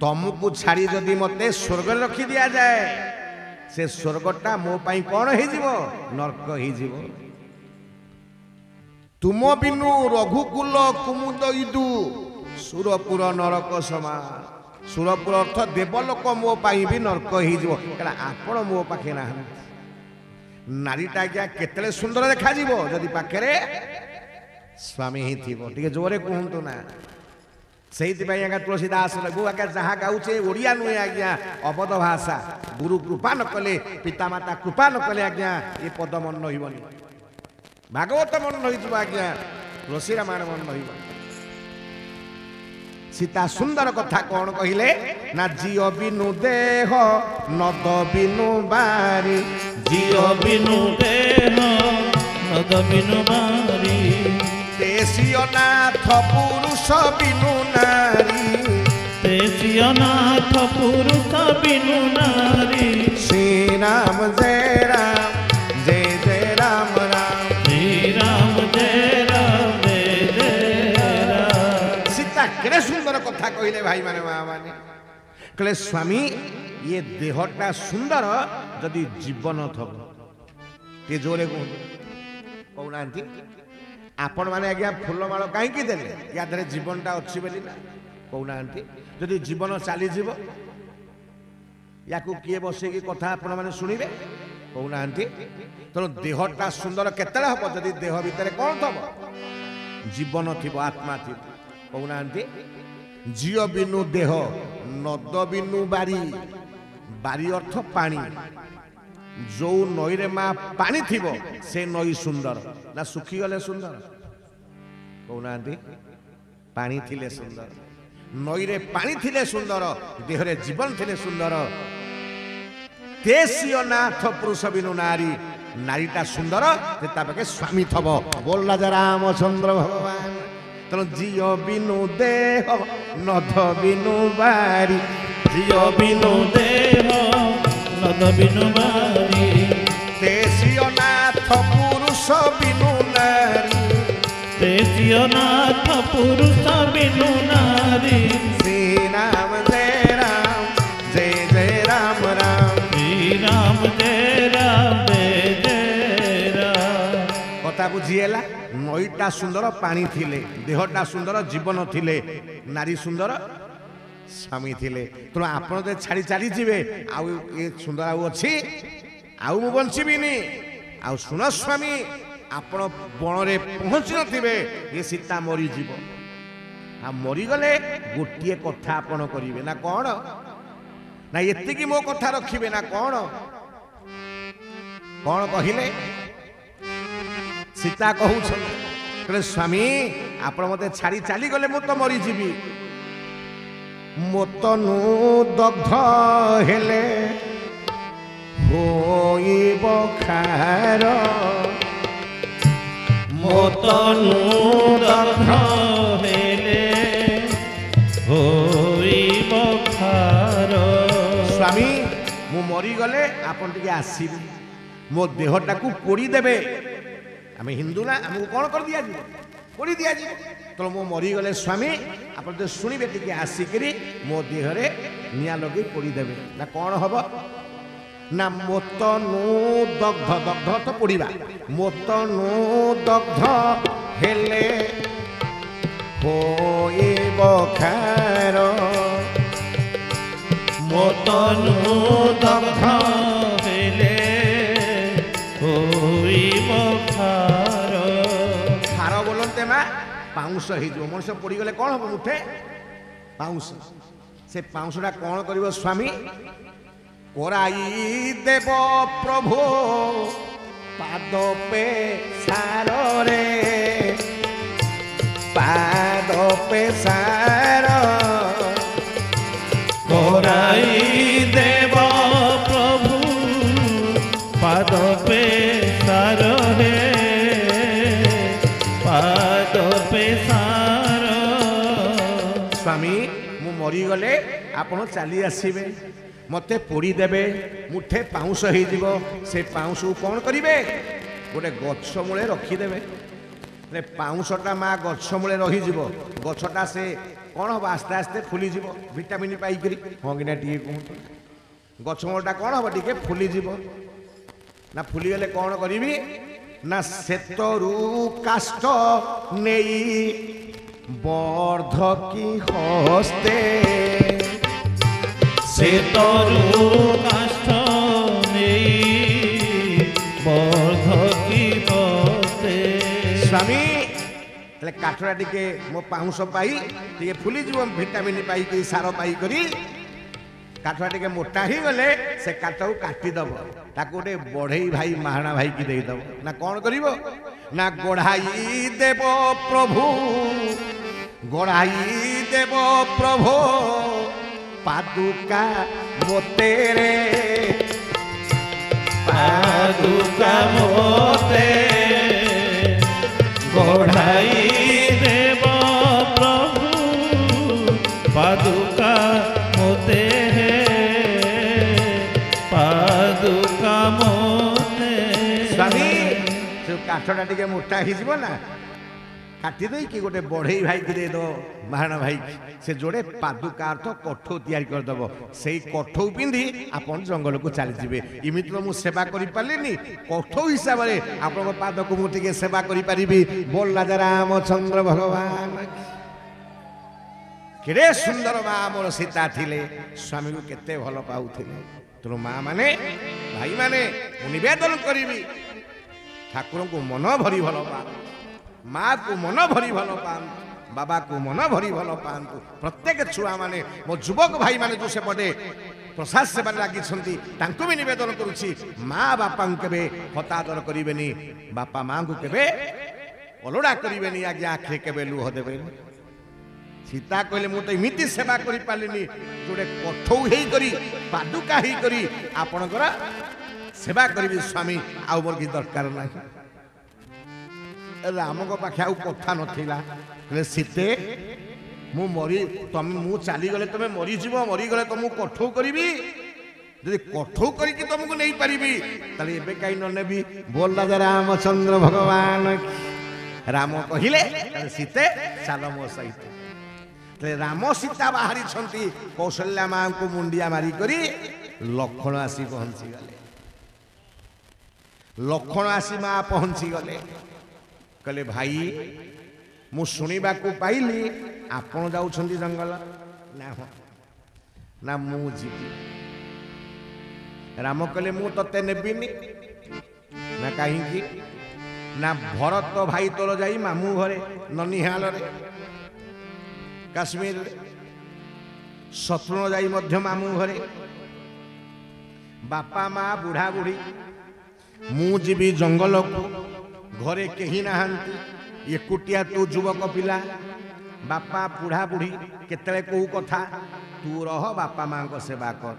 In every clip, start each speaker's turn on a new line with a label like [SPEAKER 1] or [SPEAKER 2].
[SPEAKER 1] तुमको छाड़ी जदि मते स्वर्ग रखी दिया जाए से स्वर्गटा मो पाई कौन हो नरक हो तुम बिनु रघुकुल कुमुद इदु सुरपुर नरक समान सुरपुर अर्थ देवलोक मो पाई भी नरक हो आपण मो पाखे ना नारीटा आज्ञा केतले सुंदर देखा जदि पाखे स्वामी ही थी टे जोरे कहतु ना से आज्ञा तुलसीदास लगू आज्ञा जहाँ गाऊे ओडिया नुहे आज्ञा अवध भाषा गुरु कृपा न कले पितामाता कृपा न कले आज्ञा ये पद मन रही भागवत मन रही आज्ञा तुलसी रामायण मन रही सीता सुंदर कथा कौन कहले ना जियो बिनु देह नद बिनु बारी
[SPEAKER 2] जियो बिनु देह नद बिनु बारी
[SPEAKER 1] देशीय नाथ पुरुष बिनु नारी
[SPEAKER 2] देशीय नाथ पुरुष बिनु नारी
[SPEAKER 1] श्री राम जय राम राम
[SPEAKER 2] श्री राम जय राम जय राम।
[SPEAKER 1] सीता केड़े सुंदर कथा कहले भाई माने माँ माने कहले स्वामी ये देहटा सुंदर जदि जीवन थब ते जोरे कहना आपण मैंने आज्ञा फूलमाल कहीं देले या धरे जीवनटा अच्छी बोली ना कहना जदि जीवन चली या किए बसैकी कथा आपण मैंने शुणवे कहना तेणु देहटा सुंदर केतले हम जदि देह भितर कौन थब जीवन थी आत्मा थी कहना जियो बिनु देह नद बिनु बारी बारी अर्थ पानी जो नई रे माँ पानी थिबो से नई सुंदर ना सुखी गले सुंदर कहना पानी थिले सुंदर नई रे पानी थिले सुंदर देह रे जीवन थिले सुंदर देशीय नाथ पुरुष बिनु नारी नारीटा सुंदर पाखे स्वामी थब बोल राजा रामचंद्र भगवान तेणु जियो बिनु देह नद बिनु बारी
[SPEAKER 2] जियो बिनु देह नद बिनु बारी
[SPEAKER 1] देशीय नाथ पुरुष बिनु नारी
[SPEAKER 2] देशीय नाथ पुरुष बिनु नारी
[SPEAKER 1] श्री राम जय राम राम
[SPEAKER 2] श्री राम जय राम जय राम।
[SPEAKER 1] कथा बुझीला नईटा सुंदर पानी थिले देहटा सुंदर जीवन थिले नारी सुंदर स्वामी थिले तेणु आपण छाड़ी चली जीवे आउ ये सुंदर आउ अच्छी आउ मु बंचीबिनी आउ सुन स्वामी आपण बण रे पहुंची नथिबे ये सीता मरी जीव आ मरी गले गोटिए कथा आपण करिवे ना कौन ना एतिकी मो कथा रखिबे ना कौन कौन कहिले सीता कहू स्वामी आपण मते छाड़ी चली गले मु तो मरी जीवी मोतनु दग्ध हेले होइब खार
[SPEAKER 2] मोतनु दग्ध हेले होइब खार।
[SPEAKER 1] स्वामी मु मरी गले आपण टिके आसीबे मो देहटा को पोड़ी देबे आमे हिंदू ना हमको कौन कर दिया जी पोड़ी दिया जी तो मो मरी गले स्वामी आप शुणवे टी आसिकी मो देहरे निया लगे पोड़ी देवे ना कौन हम ना मोतनु दग्ध दग्ध तो पोड़ा मोतनु दग्ध हेले होइब खार
[SPEAKER 2] मोतनु दग्ध हेले होइब खार।
[SPEAKER 1] खार बोलते माँ पाउंस हो मनुष्य पड़ी गले कौन हम उठे पाउंस से पाउंसटा कौन कर स्वामी कराई देव प्रभु पाद पे सार रे पाद पे सार
[SPEAKER 2] कराई देव प्रभु पाद पे सार रे पाद पे सार।
[SPEAKER 1] स्वामी मु मरी गले आपण चली आसबे मते पोड़ी देबे मुठे पाउंस हो से पाउंस कौन करिवे गोटे गछ मूले रखीदेवे ପାଉଁଶଟା ମା ଗଛ ମୂଳେ ରହିଯିବ ଗଛଟା ସେ କ'ଣ ହବ ଆସ୍ତେ ଆସ୍ତେ ଫୁଲିଯିବ ଭିଟାମିନ୍ ପାଇକରି ହଁ କିନା ଟିକେ କୁହନ୍ତୁ ଗଛ ମୂଳଟା କ'ଣ ହବ ଟିକେ ଫୁଲିଯିବ ନା ଫୁଲିଗଲେ କ'ଣ କରିବି ନା ସେତରୁ କାଷ୍ଠ ନେଇ ବର୍ଦ୍ଧକି ହସ୍ତେ
[SPEAKER 2] ସେତରୁ କାଷ୍ଠ ନେଇ ବର୍ଦ୍ଧକି ହସ୍ତେ
[SPEAKER 1] ସ୍ୱାମୀ ତାହେଲେ କାଠଟା ଟିକେ ମୋ ପାଉଁଶ ପାଇ ଟିକେ ଫୁଲିଯିବ ଭିଟାମିନ୍ ପାଇକରି ସାର ପାଇକରି କାଠଟା ଟିକେ ମୋଟା ହେଇଗଲେ ସେ କାଠକୁ କାଟିଦବ ତାକୁ ଗୋଟେ ବଢେଇ ଭାଇ ମାହାଣା ଭାଇକି ଦେଇଦବ ନା କ'ଣ କରିବ ନା ଗଢ଼ାଇ ଦେବ ପ୍ରଭୁ ଗଢ଼ାଇ ଦେବ ପ୍ରଭୁ ପାଦୁକା ମୋତେ ରେ
[SPEAKER 2] ପାଦୁକା ମୋତେ ଗଢ଼ାଇ ଦେବ ପ୍ରଭୁ ପାଦୁକା ମୋତେ ପାଦୁକା ମୋତେ
[SPEAKER 1] ସ୍ୱାମୀ ସେ କାଠଟା ଟିକେ ମୋଟା ହେଇଯିବ ନା କାଟି ଦେଇକି ଗୋଟେ ବଢେଇ ଭାଇକି ଦେଇଦବ ମାହାଣା ଭାଇକି ସେ ଯୋଡ଼େ ପାଦୁକା ଅର୍ଥ କଠଉ ତିଆରି କରିଦବ ସେଇ କଠଉ ପିନ୍ଧି ଆପଣ ଜଙ୍ଗଲକୁ ଚାଲିଯିବେ ଏମିତିରେ ମୁଁ ସେବା କରିପାରିଲିନି କଠଉ ହିସାବରେ ଆପଣଙ୍କ ପାଦକୁ ମୁଁ ଟିକେ ସେବା କରିପାରିବି ବୋଲ ରାଜା ରାମଚନ୍ଦ୍ର ଭଗବାନ କେଡ଼େ ସୁନ୍ଦର ମା ଆମର ସୀତା ଥିଲେ ସ୍ୱାମୀକୁ କେତେ ଭଲ ପାଉଥିଲେ ତେଣୁ ମା ମାନେ ଭାଇମାନେ ମୁଁ ନିବେଦନ କରିବି ଠାକୁରଙ୍କୁ ମନ ଭରି ଭଲ ପାଆନ୍ତୁ माँ को मन भरी भल पातु बाबा को मन भरी भल पातु प्रत्येक छुआ माने मो युवक भाई माने जो सेपटे प्रसाद सेवा लगी भी नवेदन करुच्ची माँ बापा केवे हतादर करेनि बापा माँ को केवे अलड़ा करेनि आज्ञा आखे केवे लुह देवे सीता कहले मु तो इमिति सेवा करि पालिनी जोड़े कठौ हेई करी पादुका हेई करी आपणकर सेवा करी स्वामी आउ मोर की दरकार नाही राम को पाखे आउ कथा नथिला सीते मु मरी तुम मु चली गले तुम मरीजीव मरीगले तुमको कठौ करी यदि कठौ करके तुमको नहीं पारि एबे कहीं न नेबी बोल राजा रामचंद्र भगवान राम कहले सीते चल मो सहित राम सीता बाहरी कौशल्या माँ को मुंडिया मारी करी लक्षण आसी पहुंची गले लक्षण आसी माँ पहुंची गले कहले भाई मु शुणा को पाइली आपण जाउछंती जंगल ना हो ना मु जीवी राम कहले मु तते नेबिनी ना कहीं ना भरत भाई तोर जाई मामू घरे ननिहाल रे काश्मीर शत्रुघ्न जाई मध्य मामू घरे बापा माँ बुढ़ा बुढ़ी मु जीवी जंगल को घरे कहीं नहांती एकुटिया तू युवक पिला बापा बुढ़ा बुढ़ी केतले को कथा तू रह बापा माँ को सेवा कर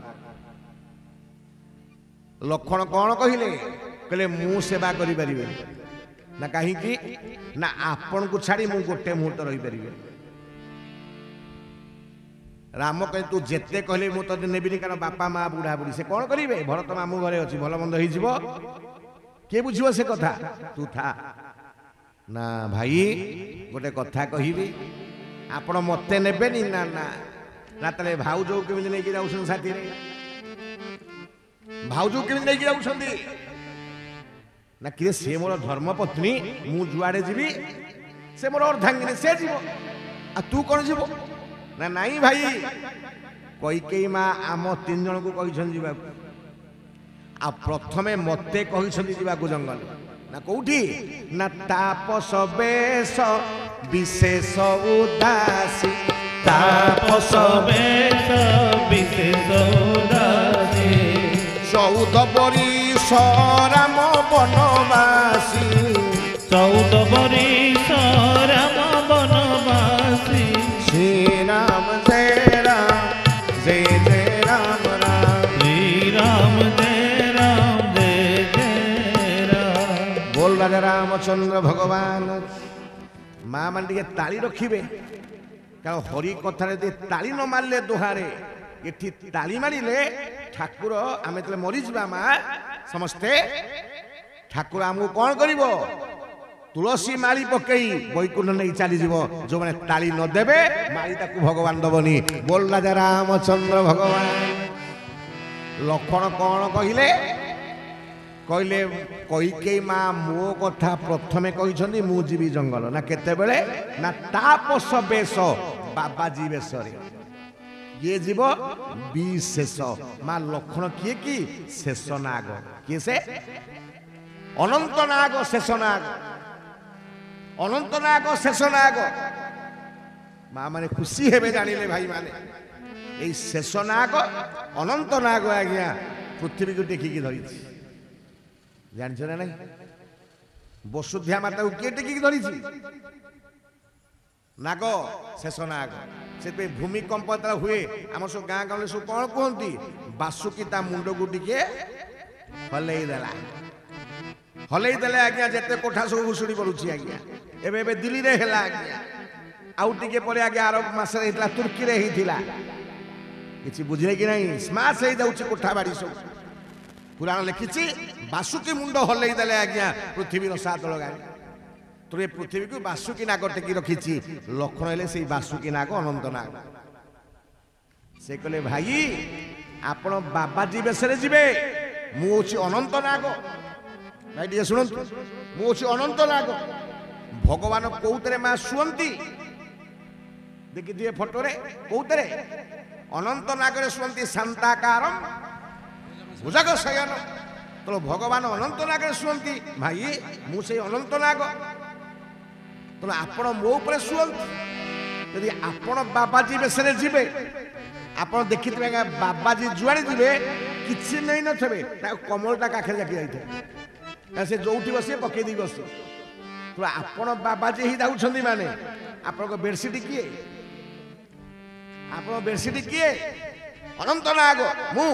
[SPEAKER 1] लक्षण कौन कहले कहले मु सेवा करि परिबे ना कहीं ना आपण को छाड़ी मु गोटे मुहूर्त रही परिबे राम कहे तू जेते कहले मु तो नेबिनी कारण बापा माँ बुढ़ा बुढ़ी से कौन करिवे भरत मामू घरे अच्छी भल मंद हो जीव किए बुझिव से कथा तू था ना भाई गोटे कथा कहबी आपण मते नेबेनी ना ना ना तले भाउज केमिति नै कि जाउछन साथी रे भाउज केमिति नै कि जाउछंदी ना कि से मोर धर्मपत्नी मु जुआडे जीवी से मोर अर्धांगिनी से जीव आ तू कोन जीव ना नहीं भाई कैकेयी माँ आम तीन जन को कहिछन जीवा आ प्रथमे मते कहिछन जीवा को जंगल ना कोठी ना तापस बेश विशेष उदासी
[SPEAKER 2] तापस बेश विशेष उदासी
[SPEAKER 1] 14 बरिस राम बनवासी
[SPEAKER 2] 14 बरिस राम बनवासी
[SPEAKER 1] श्री राम जय राम जय जय राम राम
[SPEAKER 2] श्री राम जय राम जय जय राम
[SPEAKER 1] बोल राजा रामचंद्र भगवान माँ मान टे ताली रखिए कारण हरि कथार ताली न मारे दोहारे ये ताली मारे ठाकुर आम मरीजा माँ समस्ते ठाकुर आमको कौन कर तुलसी माली पकई बैकुंठ नहीं चली जीव जो मैंने ताली न देबे माली ताकू भगवान दबनी बोल राजा रामचंद्र भगवान लक्षण कौन कहले कहले कैकेयी माँ मो कथा प्रथमे कही मु जीवी जंगल ना केतेबेले ना तापस बेश बाबाजी बेश ये जीव विशेष माँ लक्षण किए कि शेष नाग किए से अनंत नाग शेष नाग अनंत नाग शेष नाग माँ माने खुशी हेबे जानिले भाई माने ए शेष नाग अनंत नाग आज्ञा पृथ्वी को टेकिकी धरी जान ना नहीं वसुध्या माता को किए टेकिकी धरी नाग शेष नाग से भूमिकंप हुए आम सब गाँ गले सब कौन कहती बासुकी ता मुंड को टिके हलईदेला हलईदेले आज्ञा जिते कोठा सब भुशुड़ी पड़ुची आज्ञा एबे दिल्ली रे हेला आज्ञा आउ टिके परे आज्ञा अरब मास रे हितला तुर्की रे हितला किछि बुझले कि नहीं स्माश हे जाउची कोठा बाड़ी सब पुराण लिखिछि बासुकी मुंड हलईदेले आज्ञा पृथ्वी रो सात लगाई तो ये पृथ्वी को बासुकी नाग टेकी रखी लक्षण हेले से बासुकी नाग अनंत नाग से कहले भाई आपण बाबाजी बेसरे जीवे मु होछि अनंत नाग भाई टे शुणु मु होछि अनंत नाग भगवान कौतरे माँ शुअंती देखी दिए फोटो रे कौतरे अनंत नागरे शुअंती शांताकारम भुजग शयन तो भगवान अनंत नागरे शुअंती भाई मु से अनंत नाग तो आपण मो ऊपर शुअंती यदि आपण बाबाजी बेसरे जीवे आपण देखिथिबे बाबाजी जुआड़े जीवे किछि नहीं नथबे कमलटा काखे जाकी जाइथे से जोठी बसे पकई दी बस तो आपण बाबाजी ही जाउछंदी माने आपण को बेडशीट किए आपण बेडशीट किए अनंत नाग मु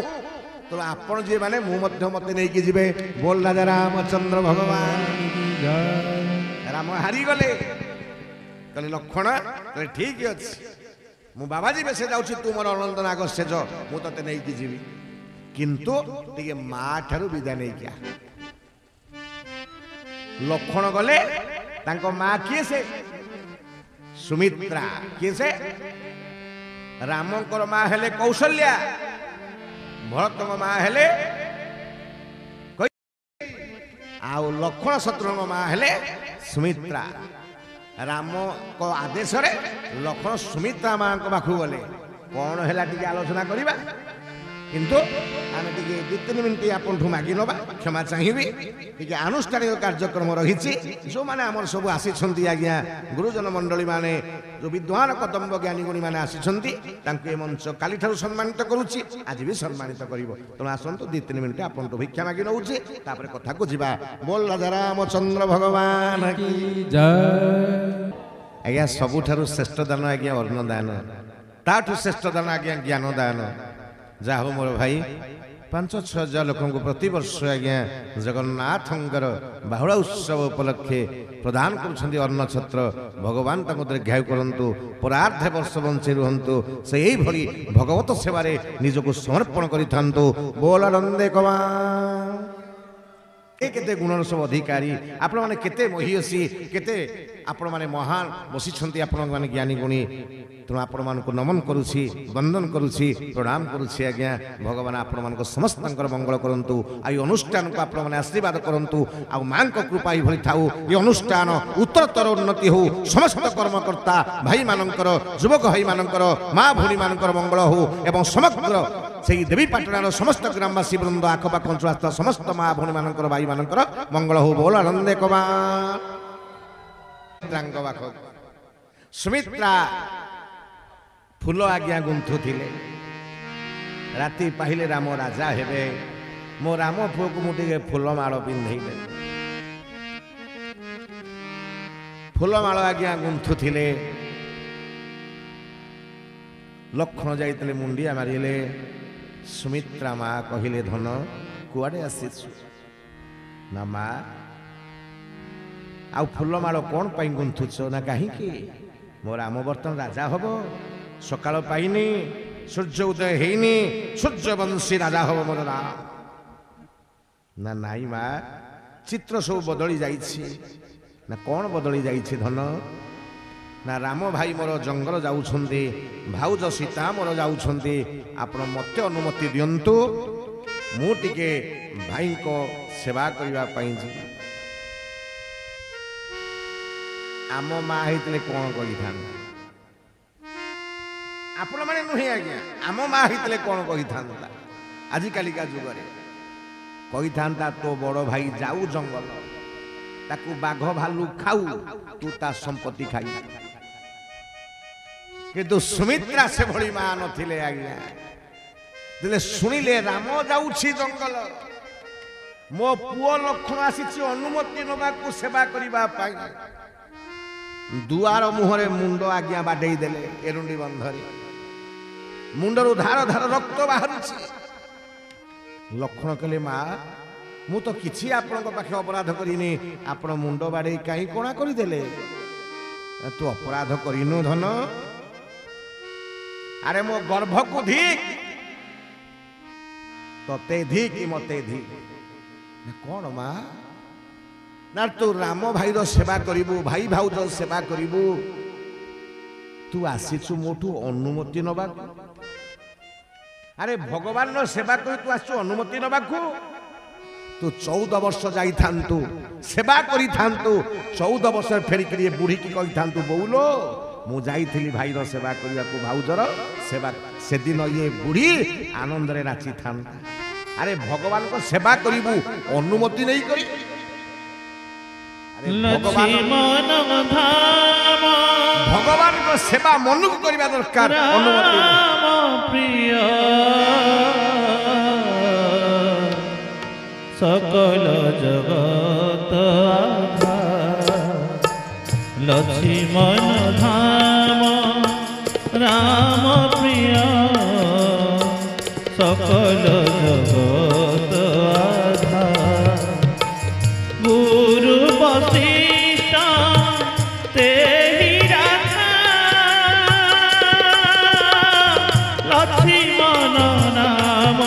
[SPEAKER 1] तो आपण जे माने मु मध्य मते नै कि जीवे बोल राजा रामचंद्र भगवान राम हारी गले कहले लक्षण कहले ठीक अछि मु बाबाजी बेसे जाउछि तू मोर अनंत नाग सेज मु तते नै कि जीवी किंतु टिके मा ठारू विदा नै किया लक्षण गले तांको माँ किए से सुमित्रा किए से रामंकर माँ हेले कौशल्या भरत माँ हेले आउ लक्षण शत्रुघ्न माँ हेले सुमित्रा राम को आदेश रे लक्षण सुमित्रा माँ को पाखु गले कौन है टी आलोचना करवा किंतु आम टे 2-3 मिनिट आपन मागि नवा क्षमा चाहिए टी आनुष्ठानिक कार्यक्रम रही जो मैंने आम सब आसी आज्ञा गुरुजन मंडली माने जो विद्वान कदम्ब ज्ञानी गुणी मैंने आसी मंच काली ठारू सम्मानित करुच्ची आज भी सम्मानित कर तेणु आसतु 2-3 मिनिट आपन भिक्षा मागि नौचे कथा को जीवा बोल राजा रामचंद्र भगवान की जय आज्ञा सबुठारु श्रेष्ठ दान आज्ञा अन्नदान ताठू श्रेष्ठ दान आज्ञा ज्ञान दान जा हो मोर भाई 5-6 हजार लोक प्रति वर्ष आज्ञा जगन्नाथंकर बाहुड़ा उत्सव उपलक्षे प्रदान कर अन्न छत्र भगवान दीर्घायु करंतु परार्ध वर्ष बंची रुहंतु से यही भली भगवत सेवारे निजको समर्पण करिथांतु बोल नंदे कमान केते गुणर सब अधिकारी आपण माने केते महियसी केते आपण माने महान बसिछंती आपण माने ज्ञानी गुणी तेणु आपण मानक नमन करुछि वंदन करुछि प्रणाम करुछि आज्ञा भगवान आपण मानक समस्त मंगल करंतु आई अनुष्ठान को आपण माने आशीर्वाद करंतु आ मां को कृपा ही भली थाउ ये अनुष्ठान उत्तरोत्तर उन्नति हो समस्त कर्मकर्ता भाई मानकर युवक भाई मानकर मां भूणी मानकर मंगल हो एवं समग्र से देवी पाटणार समस्त ग्रामवासी वृंद आखपाख अंचल समस्त मां भूणी मानकर भाई मानकर मंगल हो बोल आनंदे कमांग सुमित्रा फूल आज्ञा गुंथु थिले राति पाहिले राम राजा हेबे मो राम पुओ को मुझे फूलमाल पिंधे फूलमाल आज्ञा गुंथु थिले लक्षण जाइतले मुंडिया मारिले सुमित्रा माँ कहले धन कुआडे आसीछु ना माँ आ फूलमाल कौन पाई गुंथुछ ना कहीं मो राम बर्तन राजा हम सकाल पाइनी सूर्य उदय हेनी सूर्यवंशी राजा हम मोर राम ना नाई माँ चित्र सब बदली जाइछि ना कौन बदली जाइए धन ना राम भाई मोर जंगल जाउछन्ते भाउज सीता मोर जाउछन्ते आपण मते अनुमति दियंतु मु टिके भाई को सेवा करबा पई जी आम माँ होते कौन कही था आपण मैंने नुहे आज्ञा आम माँ होते कौन कही था आजिकालिका जुगरे कही था तो बड़ भाई जाऊ जंगल ताकू बाघ भालू खाऊ तू ता संपत्ति खाई किंतु सुमित्रा से भली माँ नथिले आज्ञा दिले सुनिले राम जाऊछि जंगल मो पुओ लक्षण आसी अनुमति नबाकू सेवा करबा पाई दुआर मुहरे मुंड आज्ञा बाडे देले एरुंडी बंधरे मुंडरू धार धार रक्त बाहर लक्षण कले माँ मु तो किछि आपण पाखे अपराध करिनी आपण मुंड बाडे कहीं कोणा करदेले तू अपराध करिनु धन अरे मो गर्भ को धिक तते धिक मते धिक कौन माँ ना तू राम भाई रो सेवा करिबू भाई भाउज सेवा करिबू तू आसीचु मोठू अनुमति नबा अरे भगवान रो सेवा करी तू आसु अनुमति नबाकू तू 14 वर्ष जाई थांतु सेवा करी थांतु 14 वर्ष फेरी करी बुढ़ी की कही थांतु बोलो मु जाइथिली भाई रो सेवा करिया को भाउजर सेवा से दिन ये बुढ़ी आनंद रे नाची थांता अरे भगवान को सेवा करिबू अनुमति नहीं करी भगवान को सेवा मन को करबा दरकार अनुमति
[SPEAKER 2] प्रिय सकल जगत लक्ष्मण धाम राम प्रिय सकल जगत गुरु वशिष्ठ तेहि राखा लक्ष्मण नाम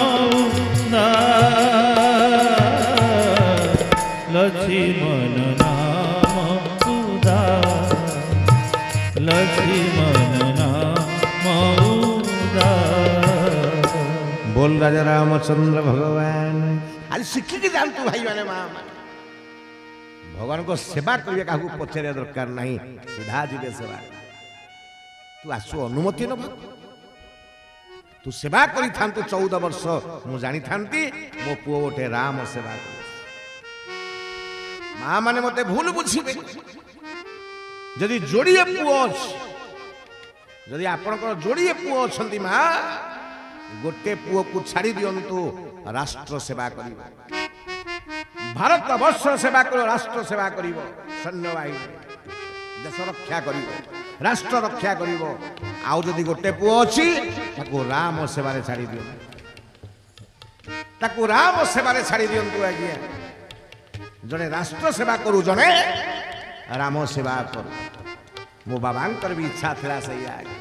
[SPEAKER 2] लक्ष्मण नाम लक्ष्मण नाम
[SPEAKER 1] बोल राजा रामचंद्र भगवान आज शिखी के जानतु भाई माने माँ भगवान को सेवा करिए काहू पछरे दरकार नहीं सीधा जीवे सेवा तू आसु अनुमति न तू सेवा करी थांतु 14 वर्ष मु जानी थांती मो पुओ गोटे राम सेवा माँ माने मते भूल बुझिबे जदि जोड़िए पुओ जदि आपनकर जोड़िए पुओ छंती माँ गोटे पुओ को छाड़ी दियंतु राष्ट्र सेवा करिबा भारत वर्ष सेवा करो राष्ट्र सेवा करिवो सैन्य बाहिनी देश रक्षा करिवो राष्ट्र रक्षा करिवो आउ जदि गोटे पुओ अछि ताको राम सेवारे छाड़ी दियो ताको राम सेवारे छाड़ी दियंतु आज्ञा जने राष्ट्र सेवा करू जने राम सेवा करू मो बाबांकर भी इच्छा थिला सही आज्ञा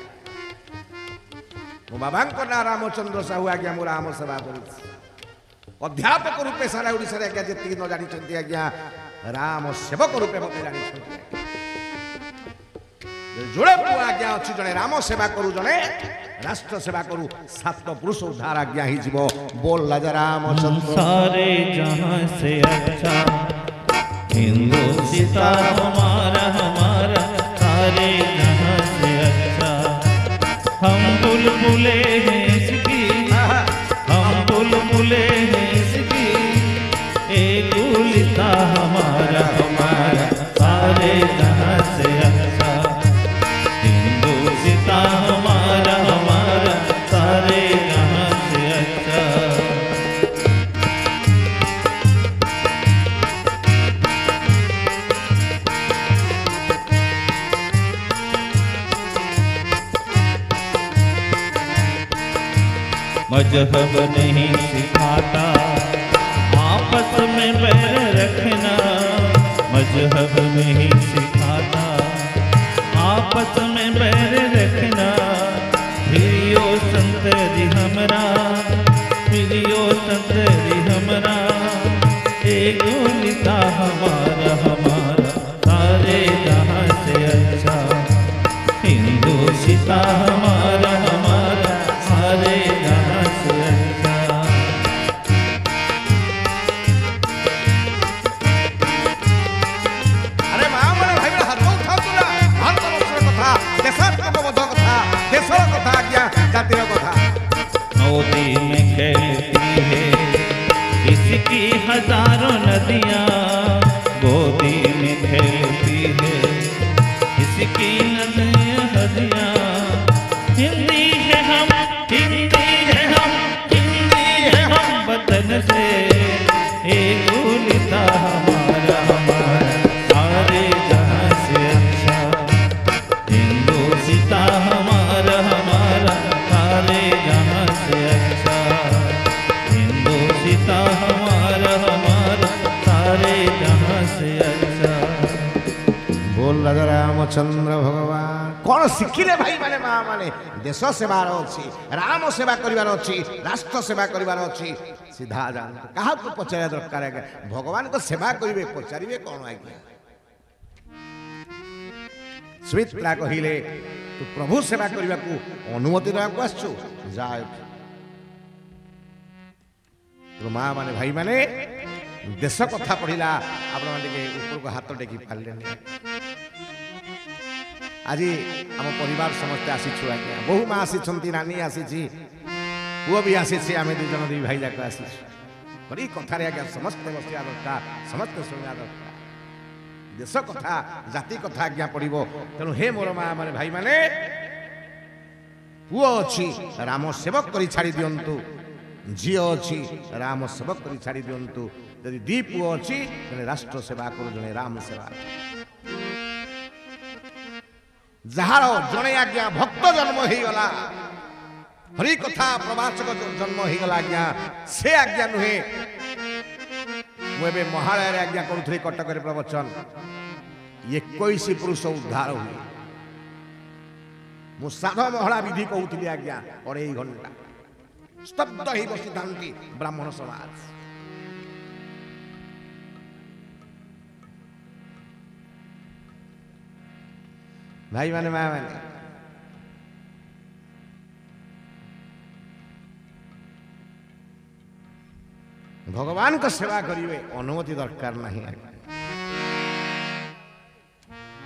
[SPEAKER 1] मो बाबांकर ना रामचंद्र साहू आज्ञा मो राम सेवा करू अध्यापक रूपे सारा ओडिशा रे आज्ञा जेति न जानि छथि आज्ञा राम सेवक रूपे मते जानि छथि जोड़े पुआ आज्ञा अछि जने राम सेवा करू जने राष्ट्र सेवा करू सात पुरुष उद्धार आज्ञा ही जीवो बोल राजा रामचंद्र
[SPEAKER 2] सारे जहां से अच्छा हिंदू सीता हमारा हमारा सारे जहां से अच्छा हम बुलबुले हैं इसकी हम बुलबुले हैं इसकी एक गुलिस्ता हमारा हमारा सारे जहां से अच्छा हिंदू सीता हमारा हमारा सारे जहां से अच्छा मजहब नहीं सिखाता आपस में बैर रखना मजहब नहीं सिखाता आपस में बैर रखना प्रियो संतरी हमरा प्रियो संतरी हमरा एक लिखा हमारा हमारा सीता हमारा हमारा सारे जहां से अच्छा।
[SPEAKER 1] अरे माँ मैंने भाई मेरा हाथ उठा तुला भारत वर्षर कथा देशात्मक कथा देशर कथा आज्ञा जातिर कथा।
[SPEAKER 2] नदी में खेलती है इसकी हजारों नदियाँ, गोदी में खेलती है इसकी नदियाँ हदियाँ। हिंदी है हम हिंदी है हम हिंदी है हम वतन से एक उलिता हमारा हमारा सारे जहां से अच्छा। हिंदुस्ता हमारा हमारा सारे जहां से अच्छा। हिंदुस्ता हमारा हमारा सारे जहां से अच्छा।
[SPEAKER 1] बोल राजा रामचंद्र भगवान कौन शिखिले भाई माने माँ माने देश सेवार अच्छी राम सेवा करिवार अच्छी राष्ट्र सेवा करिवार अच्छी सीधा जान कहा को पचारे दरकार है भगवान को सेवा करिवे पचारिवे कौन आज्ञा। सुमित्रा कहिले तू प्रभु सेवा करने को अनुमति देवाक आसछु जा। तो माँ माने भाई माने देश कथा पढ़िला आपण माने ऊपर को हाथ टेकी पाले। आज आम परिवार समस्ते आसीछु आज्ञा बहु माँ आसी नानी आसी पुओ भी आसी आम दु जन दी भाई जाक आसी बड़ी कथार आज्ञा समस्ते बसिया दरकार समस्ते शुणा दरकार। देश कथा जाति कथा आज्ञा पड़ो तेणु हे मोर माँ माने भाई माने पुओ अच्छी राम सेवक करी छाड़ी दियंतु झी अच्छी राम सेवक करी छाड़ी दियंतु यदि दी पुओ अच्छी जने राष्ट्र सेवा करू जने राम सेवा जार जने आज्ञा भक्त जन्म हो गला हरि कथा प्रवाचक जन्म हो गला आज्ञा से आज्ञा नुहे मुझे महालय आज्ञा करुथि कटक प्रवचन 21 पुरुष उद्धार हुए मु साधा महला विधि कहूली आज्ञा 2.5 घंटा स्तब्ध ही बसी था ब्राह्मण समाज। भाई माने माँ माने भगवान को सेवा करिवे अनुमति दरकार नहीं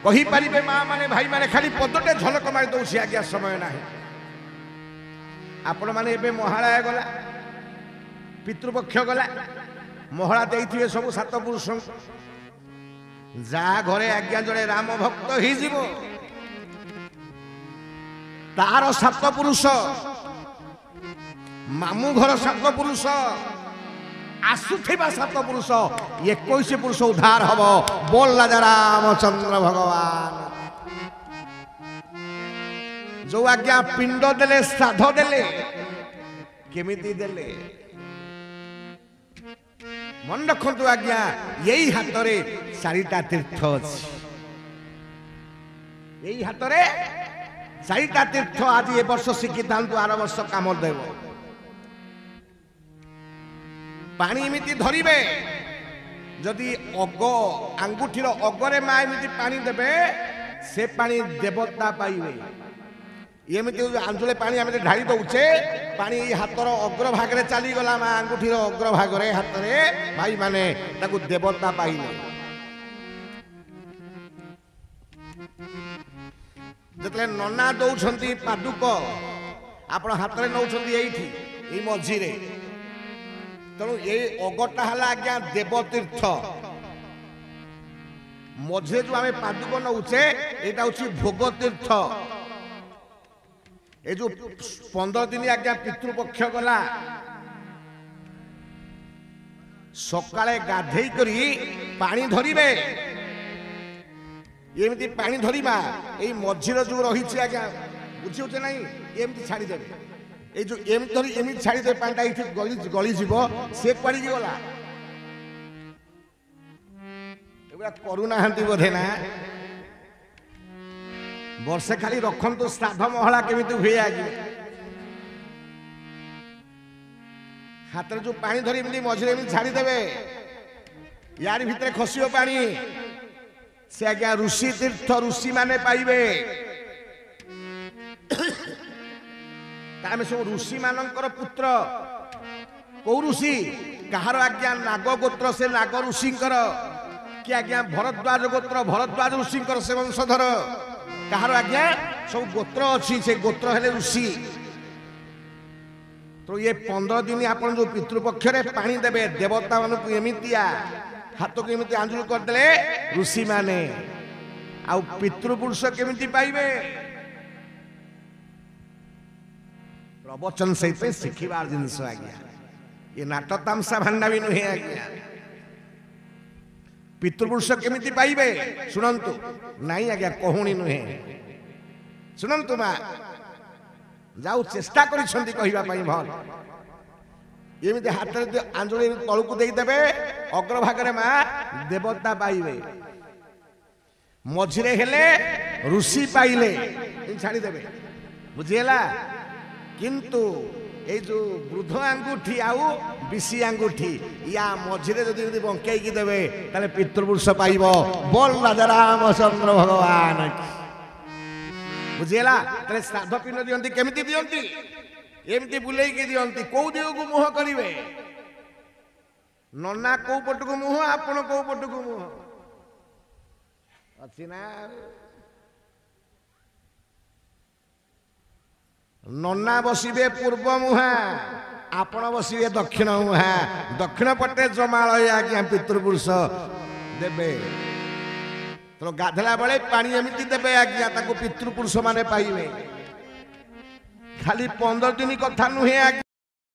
[SPEAKER 1] कही पारिबे माँ माने भाई माने खाली पदटे झलक मारी दउछि आज्ञा समय नाही। आपण माने एबे महालय गला पितृपक्ष गला महला देइथिबे सब 7 पुरुष जा घरे आज्ञा जड़े राम भक्त ही जीवो तार 7 पुरुष मामू घर 7 पुरुष आसुथिबा 7 पुरुष 21 पुरुष उद्धार हब बोल राजा रामचंद्र भगवान। जो आज्ञा पिंड देले श्राद्ध देले केमिति देले मन रखु आज्ञा यही हाथ रे 4टा तीर्थ अछि यही हाथ रे 4टा तीर्थ आज ए वर्ष शिखि थांतु आर वर्ष काम देव पानी एमिति धरिबे जदि अग आंगुठीर अगरे माँ एमिति पानी देबे से पानी देवता पाइबे एमिति आंजुले पानी आम ढाई दौचे पानी हाथर अग्रभाग में चलीगला माँ आंगुठीर अग्रभाग हाथ में भाई माने ताकू देवता पाइले जिते नना दौरान पादुक आप हाथ में नौ मझी तेणु ये अगटा है आज्ञा देवतीर्थ मझे जो आम पादुक नौचे यहाँ हूँ भोगतीर्थ ये जो 15 दिन आज्ञा पितृपक्ष गला सकाळे गाधे करी पानी धरिबे एमती पानी धरिबा ए मझीर जो रही आज्ञा बुझे ना एमती छाड़ी देबे ए जो एमती धरी एमती छाड़ी दे पानीटा ये गली जीव से पड़ी गला एगुड़ा करूना बोधे ना वर्षे खाली रखु श्राद्ध महला केमिति हुए आज हाथ जो पानी धरी मझे छाड़ी देवे यार भितर खसियो पानी से आज्ञा ऋषि तीर्थ ऋषि माने पाइबे ଆମେ ସବୁ ଋଷି ମାନଙ୍କର ପୁତ୍ର। କୋଉ ଋଷି? କାହାର ଆଜ୍ଞା ନାଗ ଗୋତ୍ର, ସେ ନାଗ ଋଷିଙ୍କର। କି ଆଜ୍ଞା ଭରଦ୍ୱାଜ ଗୋତ୍ର, ଭରଦ୍ୱାଜ ଋଷିଙ୍କର ସେ ବଂଶଧର। କାହାର ଆଜ୍ଞା ସବୁ ଗୋତ୍ର ଅଛି, ସେ ଗୋତ୍ର ହେଲେ ଋଷି। ତ ଇଏ 15 ଦିନ ଆପଣ ଯୋଉ ପିତୃପକ୍ଷରେ ପାଣି ଦେବେ ଦେବତା ମାନଙ୍କୁ ଏମିତିଆ ହାତକୁ ଏମିତି ଆଞ୍ଜୁଳି କରିଦେଲେ ଋଷି ମାନେ। ଆଉ ପିତୃପୁରୁଷ କେମିତି ପାଇବେ? ପ୍ରବଚନ ସେଇଥିପାଇଁ ଶିଖିବାର ଜିନିଷ ଆଜ୍ଞା। ଏ ନାଟ ତାମସା ଭାଣ୍ଡା ବି ନୁହେଁ ଆଜ୍ଞା। ପିତୃପୁରୁଷ କେମିତି ପାଇବେ ଶୁଣନ୍ତୁ। ନାଇଁ ଆଜ୍ଞା କହୁଣି ନୁହେଁ, ଶୁଣନ୍ତୁ ମା ଯାଉ ଚେଷ୍ଟା କରିଛନ୍ତି କହିବା ପାଇଁ। ଭଲ ଏମିତି ହାତରେ ଆଞ୍ଜୁଳି ତଳକୁ ଦେଇଦେବେ, ଅଗ୍ରଭାଗରେ ମା ଦେବତା ପାଇବେ, ମଝିରେ ହେଲେ ଋଷି ପାଇଲେ, ଛାଡ଼ିଦେବେ। ବୁଝିହେଲା? କିନ୍ତୁ ଏଇ ଯୋଉ ବୃଦ୍ଧ ଆଙ୍ଗୁଠି ଆଉ ବିଶି ଆଙ୍ଗୁଠି ୟା ମଝିରେ ଯଦି ଯଦି ବଙ୍କେଇକି ଦେବେ ତାହେଲେ ପିତୃପୁରୁଷ ପାଇବ। ବୋଲ ରାଜା ରାମଚନ୍ଦ୍ର ଭଗବାନ। ବୁଝିହେଲା? ତାହେଲେ ଶ୍ରାଦ୍ଧ ପିଣ୍ଡ ଦିଅନ୍ତି କେମିତି ଦିଅନ୍ତି? ଏମିତି ବୁଲେଇକି ଦିଅନ୍ତି। କୋଉ ଦିଗକୁ ମୁହଁ କରିବେ? ନନା କୋଉ ପଟକୁ ମୁହଁ, ଆପଣ କୋଉ ପଟକୁ ମୁହଁ ଅଛି ନା? ନନା ବସିବେ ପୂର୍ବ ମୁହାଁ, ଆପଣ ବସିବେ ଦକ୍ଷିଣ ମୁହାଁ। ଦକ୍ଷିଣ ପଟେ ଜମାଳୟ ଆଜ୍ଞା ପିତୃପୁରୁଷ ଦେବେ। ତ ଗାଧେଲା ବେଳେ ପାଣି ଏମିତି ଦେବେ ଆଜ୍ଞା, ତାକୁ ପିତୃପୁରୁଷ ମାନେ ପାଇବେ। ଖାଲି 15 ଦିନ କଥା ନୁହେଁ ଆଜ୍ଞା।